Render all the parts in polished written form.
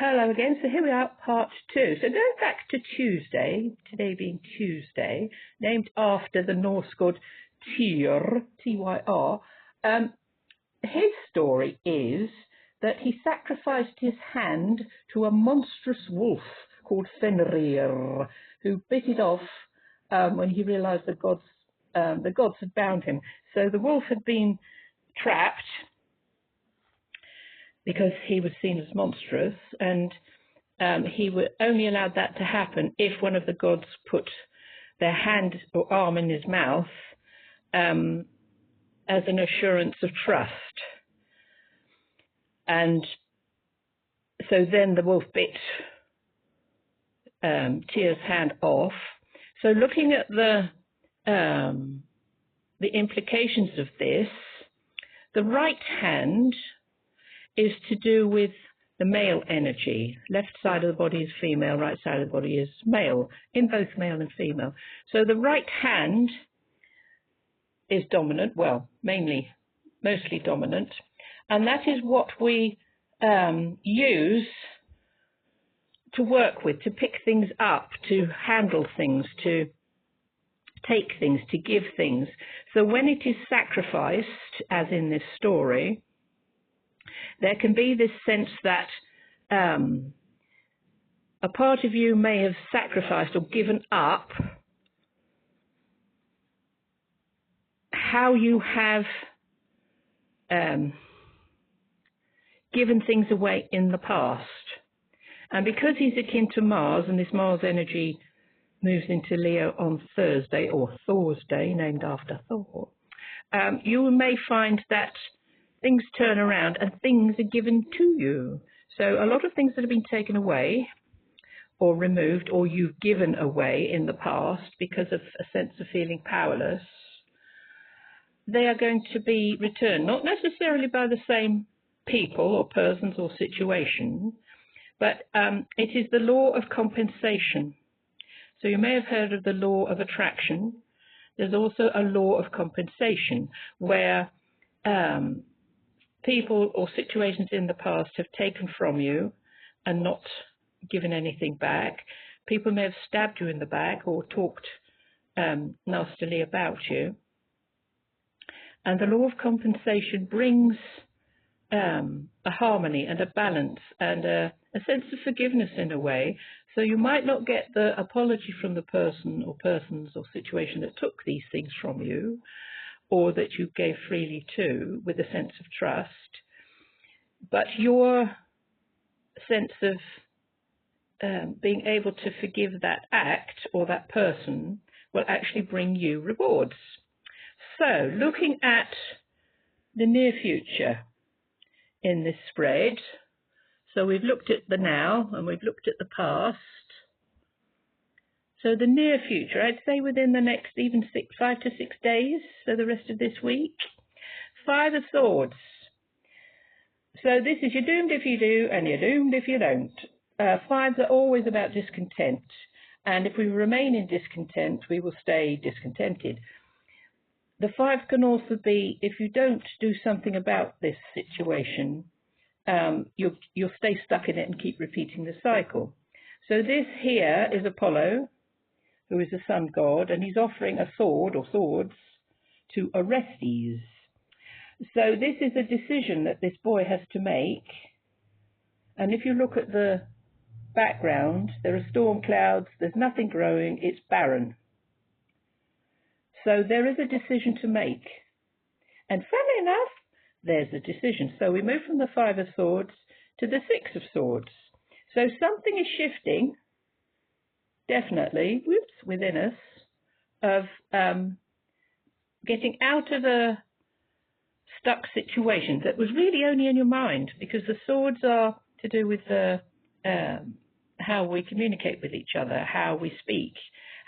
Hello again. So here we are, part 2. So going back to Tuesday, today being Tuesday, named after the Norse god Tyr, T-Y-R, his story is that he sacrificed his hand to a monstrous wolf called Fenrir, who bit it off when he realized the gods had bound him. So the wolf had been trapped because he was seen as monstrous, and he only allowed that to happen if one of the gods put their hand or arm in his mouth as an assurance of trust. And so then the wolf bit Tyr's hand off. So looking at the implications of this, the right hand is to do with the male energy. Left side of the body is female, right side of the body is male, in both male and female. So the right hand is dominant, well, mostly dominant, and that is what we use to work with, to pick things up, to handle things, to take things, to give things. So when it is sacrificed, as in this story, there can be this sense that a part of you may have sacrificed or given up how you have given things away in the past. And because he's akin to Mars, and this Mars energy moves into Leo on Thursday, or Thor's Day, named after Thor, you may find that things turn around and things are given to you. So a lot of things that have been taken away or removed, or you've given away in the past because of a sense of feeling powerless, they are going to be returned, not necessarily by the same people or persons or situation, but it is the law of compensation. So you may have heard of the law of attraction. There's also a law of compensation where people or situations in the past have taken from you and not given anything back. People may have stabbed you in the back or talked nastily about you. And the law of compensation brings a harmony and a balance and a sense of forgiveness in a way. So you might not get the apology from the person or persons or situation that took these things from you, or that you gave freely to with a sense of trust, but your sense of being able to forgive that act or that person will actually bring you rewards. So looking at the near future in this spread, so we've looked at the now and we've looked at the past. So the near future, I'd say within the next even 5 to 6 days, so the rest of this week. 5 of Swords. So this is, you're doomed if you do, and you're doomed if you don't. Fives are always about discontent. And if we remain in discontent, we will stay discontented. The 5 can also be, if you don't do something about this situation, you'll stay stuck in it and keep repeating the cycle. So this here is Apollo, who is a sun god, and he's offering a sword or swords to Orestes. So this is a decision that this boy has to make. And if you look at the background, there are storm clouds, there's nothing growing, it's barren. So there is a decision to make. And funnily enough, there's a decision. So we move from the 5 of Swords to the 6 of Swords. So something is shifting, definitely, within us, of getting out of a stuck situation that was really only in your mind, because the swords are to do with how we communicate with each other, how we speak,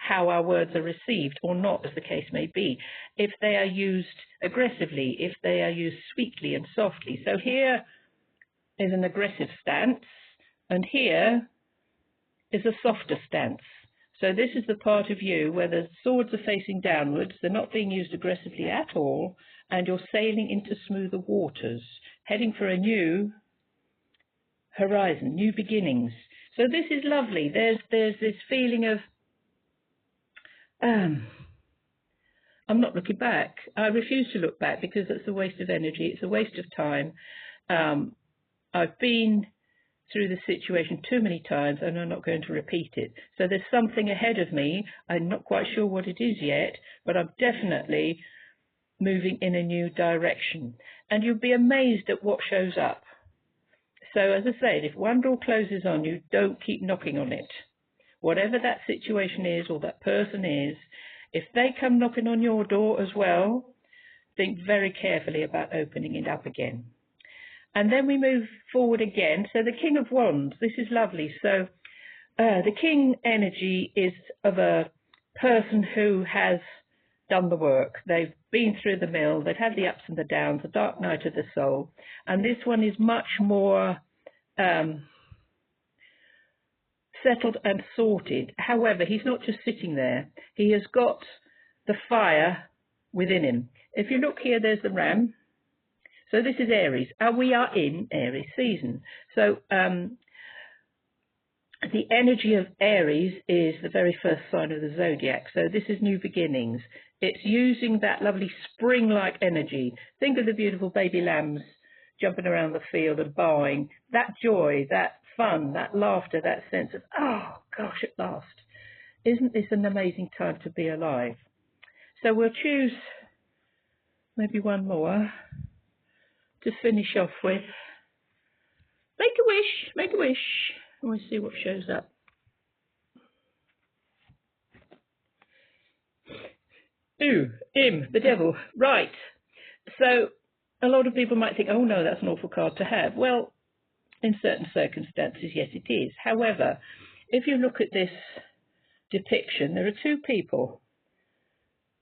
how our words are received or not, as the case may be, if they are used aggressively, if they are used sweetly and softly. So here is an aggressive stance, and here is a softer stance. So this is the part of you where the swords are facing downwards, they're not being used aggressively at all, and you're sailing into smoother waters, heading for a new horizon, new beginnings. So this is lovely. There's this feeling of, I'm not looking back. I refuse to look back because it's a waste of energy. It's a waste of time. I've been through the situation too many times and I'm not going to repeat it. So there's something ahead of me. I'm not quite sure what it is yet, but I'm definitely moving in a new direction. And you'll be amazed at what shows up. So as I said, if one door closes on you, don't keep knocking on it. Whatever that situation is or that person is, if they come knocking on your door as well, think very carefully about opening it up again. And then we move forward again. So the King of Wands, this is lovely. So the King energy is of a person who has done the work. They've been through the mill. They've had the ups and the downs, the dark night of the soul. And this one is much more settled and sorted. However, he's not just sitting there. He has got the fire within him. If you look here, there's the ram. So this is Aries. We are in Aries season. So the energy of Aries is the very first sign of the zodiac. So this is new beginnings. It's using that lovely spring-like energy. Think of the beautiful baby lambs jumping around the field and baaing. That joy, that fun, that laughter, that sense of, oh gosh, at last. Isn't this an amazing time to be alive? So we'll choose maybe one more to finish off with. Make a wish, make a wish. And we'll see what shows up. Ooh, the devil. Right. So a lot of people might think, oh no, that's an awful card to have. Well, in certain circumstances, yes, it is. However, if you look at this depiction, there are two people.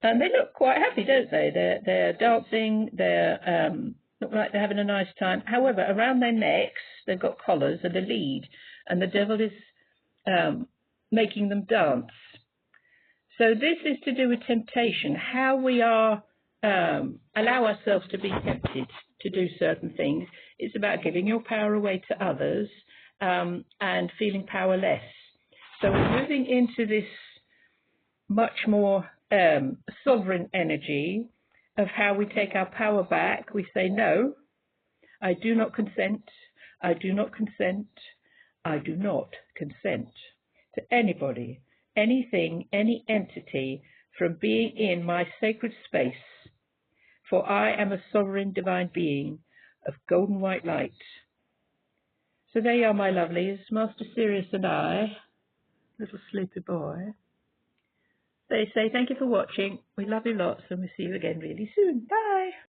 And they look quite happy, don't they? They're dancing, they're look like they're having a nice time. However, around their necks, they've got collars and a lead, and the devil is making them dance. So this is to do with temptation, how we are allow ourselves to be tempted to do certain things. It's about giving your power away to others and feeling powerless. So we're moving into this much more sovereign energy of how we take our power back. We say, no, I do not consent, I do not consent, I do not consent to anybody, anything, any entity from being in my sacred space, for I am a sovereign divine being of golden white light. So there you are, my lovelies, Master Sirius and I, little sleepy boy. They say thank you for watching. We love you lots and we'll see you again really soon. Bye.